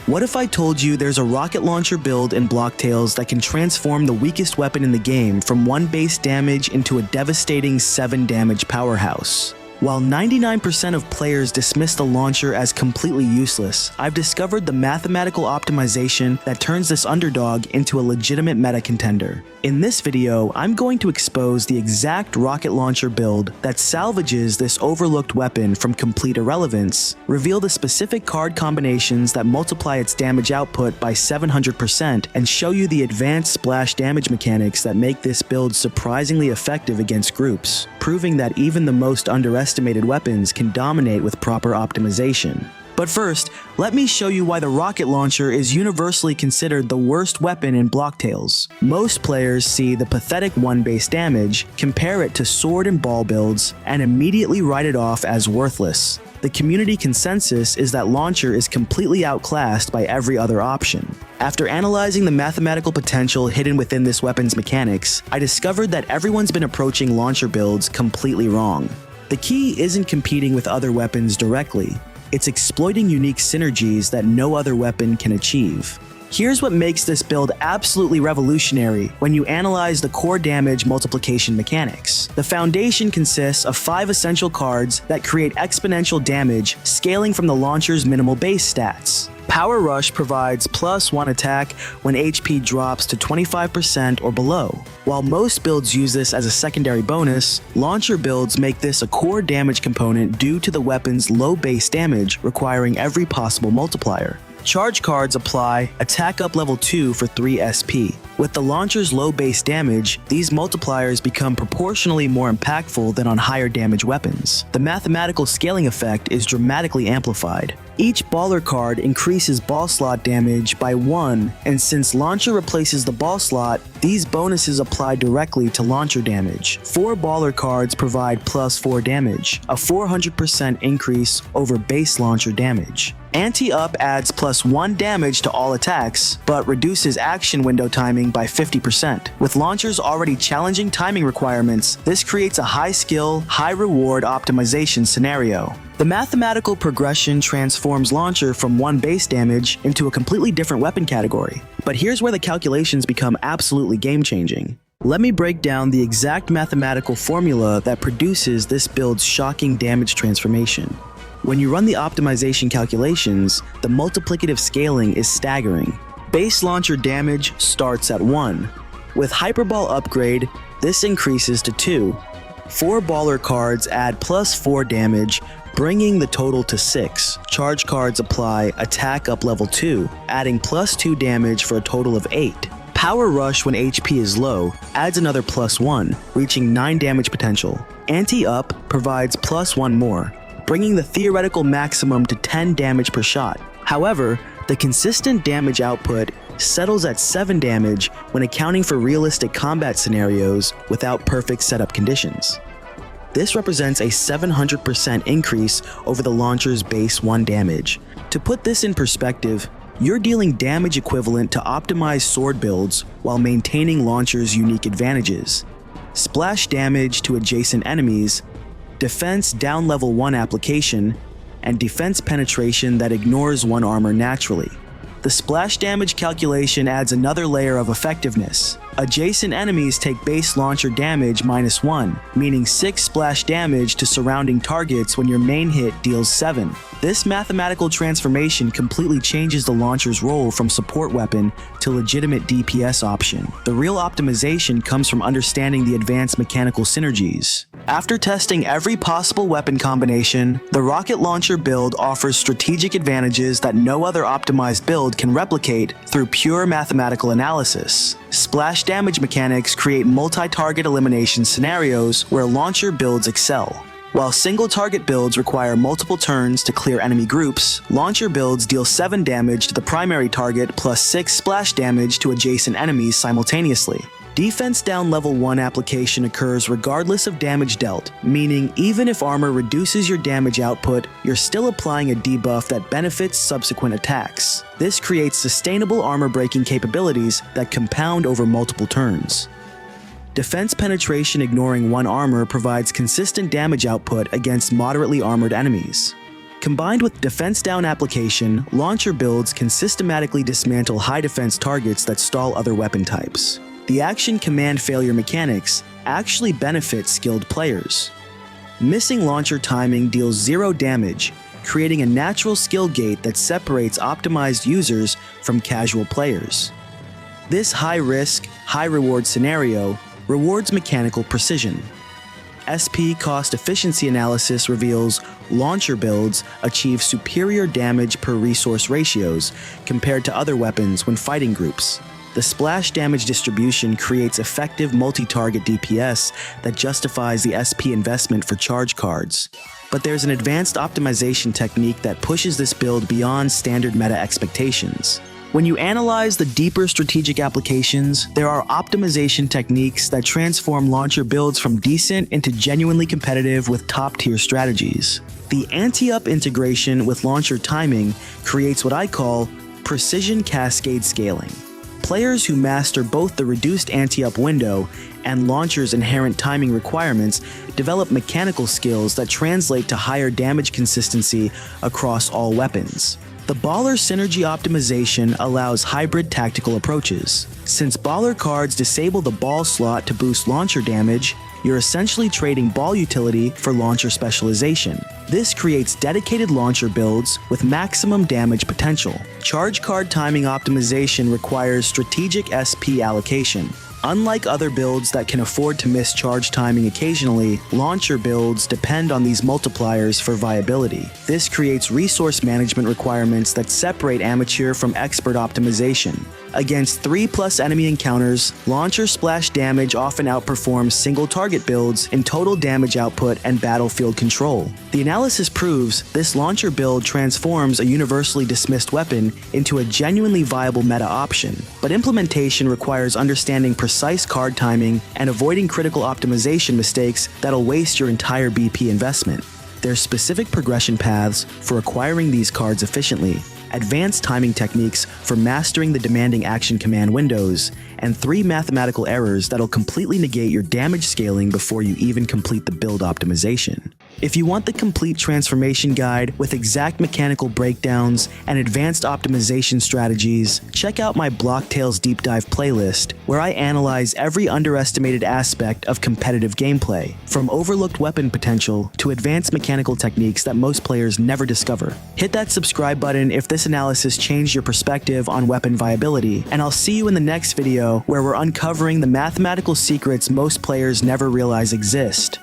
What if I told you there's a rocket launcher build in Block Tales that can transform the weakest weapon in the game from 1 base damage into a devastating 7 damage powerhouse? While 99% of players dismiss the launcher as completely useless, I've discovered the mathematical optimization that turns this underdog into a legitimate meta contender. In this video, I'm going to expose the exact rocket launcher build that salvages this overlooked weapon from complete irrelevance, reveal the specific card combinations that multiply its damage output by 700%, and show you the advanced splash damage mechanics that make this build surprisingly effective against groups, proving that even the most underestimated weapons can dominate with proper optimization. But first, let me show you why the rocket launcher is universally considered the worst weapon in Block Tales. Most players see the pathetic 1 base damage, compare it to sword and ball builds, and immediately write it off as worthless. The community consensus is that launcher is completely outclassed by every other option. After analyzing the mathematical potential hidden within this weapon's mechanics, I discovered that everyone's been approaching launcher builds completely wrong. The key isn't competing with other weapons directly. It's exploiting unique synergies that no other weapon can achieve. Here's what makes this build absolutely revolutionary when you analyze the core damage multiplication mechanics. The foundation consists of 5 essential cards that create exponential damage, scaling from the launcher's minimal base stats. Power Rush provides +1 attack when HP drops to 25% or below. While most builds use this as a secondary bonus, launcher builds make this a core damage component due to the weapon's low base damage, requiring every possible multiplier. Charge cards apply attack up level 2 for 3 SP. With the launcher's low base damage, these multipliers become proportionally more impactful than on higher damage weapons. The mathematical scaling effect is dramatically amplified. Each baller card increases ball slot damage by 1, and since launcher replaces the ball slot, these bonuses apply directly to launcher damage. 4 baller cards provide +4 damage, a 400% increase over base launcher damage. Anti-Up adds +1 damage to all attacks, but reduces action window timing by 50%. With launchers already challenging timing requirements, this creates a high-skill, high-reward optimization scenario. The mathematical progression transforms launcher from 1 base damage into a completely different weapon category. But here's where the calculations become absolutely game-changing. Let me break down the exact mathematical formula that produces this build's shocking damage transformation. When you run the optimization calculations, the multiplicative scaling is staggering. Base launcher damage starts at 1. With Hyperball upgrade, this increases to 2. 4 baller cards add +4 damage, bringing the total to 6. Charge cards apply attack up level 2, adding +2 damage for a total of 8. Power Rush when HP is low adds another +1, reaching 9 damage potential. Anti-Up provides +1 more, bringing the theoretical maximum to 10 damage per shot. However, the consistent damage output settles at 7 damage when accounting for realistic combat scenarios without perfect setup conditions. This represents a 700% increase over the launcher's base 1 damage. To put this in perspective, you're dealing damage equivalent to optimized sword builds while maintaining launcher's unique advantages. Splash damage to adjacent enemies, defense down level 1 application, and defense penetration that ignores 1 armor naturally. The splash damage calculation adds another layer of effectiveness. Adjacent enemies take base launcher damage -1, meaning 6 splash damage to surrounding targets when your main hit deals 7. This mathematical transformation completely changes the launcher's role from support weapon to legitimate DPS option. The real optimization comes from understanding the advanced mechanical synergies. After testing every possible weapon combination, the rocket launcher build offers strategic advantages that no other optimized build can replicate through pure mathematical analysis. Splash damage mechanics create multi-target elimination scenarios where launcher builds excel. While single-target builds require multiple turns to clear enemy groups, launcher builds deal 7 damage to the primary target plus 6 splash damage to adjacent enemies simultaneously. Defense down level 1 application occurs regardless of damage dealt, meaning even if armor reduces your damage output, you're still applying a debuff that benefits subsequent attacks. This creates sustainable armor-breaking capabilities that compound over multiple turns. Defense penetration ignoring 1 armor provides consistent damage output against moderately armored enemies. Combined with defense down application, launcher builds can systematically dismantle high defense targets that stall other weapon types. The action command failure mechanics actually benefit skilled players. Missing launcher timing deals 0 damage, creating a natural skill gate that separates optimized users from casual players. This high-risk, high-reward scenario rewards mechanical precision. SP cost efficiency analysis reveals launcher builds achieve superior damage per resource ratios compared to other weapons when fighting groups. The splash damage distribution creates effective multi-target DPS that justifies the SP investment for charge cards. But there's an advanced optimization technique that pushes this build beyond standard meta expectations. When you analyze the deeper strategic applications, there are optimization techniques that transform launcher builds from decent into genuinely competitive with top-tier strategies. The anti-up integration with launcher timing creates what I call precision cascade scaling. Players who master both the reduced anti-up window and launcher's inherent timing requirements develop mechanical skills that translate to higher damage consistency across all weapons. The Baller Synergy optimization allows hybrid tactical approaches. Since Baller cards disable the ball slot to boost launcher damage, you're essentially trading ball utility for launcher specialization. This creates dedicated launcher builds with maximum damage potential. Charge card timing optimization requires strategic SP allocation. Unlike other builds that can afford to miss charge timing occasionally, launcher builds depend on these multipliers for viability. This creates resource management requirements that separate amateur from expert optimization. Against 3+ enemy encounters, launcher splash damage often outperforms single target builds in total damage output and battlefield control. The analysis proves this launcher build transforms a universally dismissed weapon into a genuinely viable meta option, but implementation requires understanding precise card timing and avoiding critical optimization mistakes that'll waste your entire BP investment. There's specific progression paths for acquiring these cards efficiently, advanced timing techniques for mastering the demanding action command windows, and 3 mathematical errors that'll completely negate your damage scaling before you even complete the build optimization. If you want the complete transformation guide with exact mechanical breakdowns and advanced optimization strategies, check out my Block Tales deep dive playlist, where I analyze every underestimated aspect of competitive gameplay, from overlooked weapon potential to advanced mechanical techniques that most players never discover. Hit that subscribe button if this analysis changed your perspective on weapon viability, and I'll see you in the next video where we're uncovering the mathematical secrets most players never realize exist.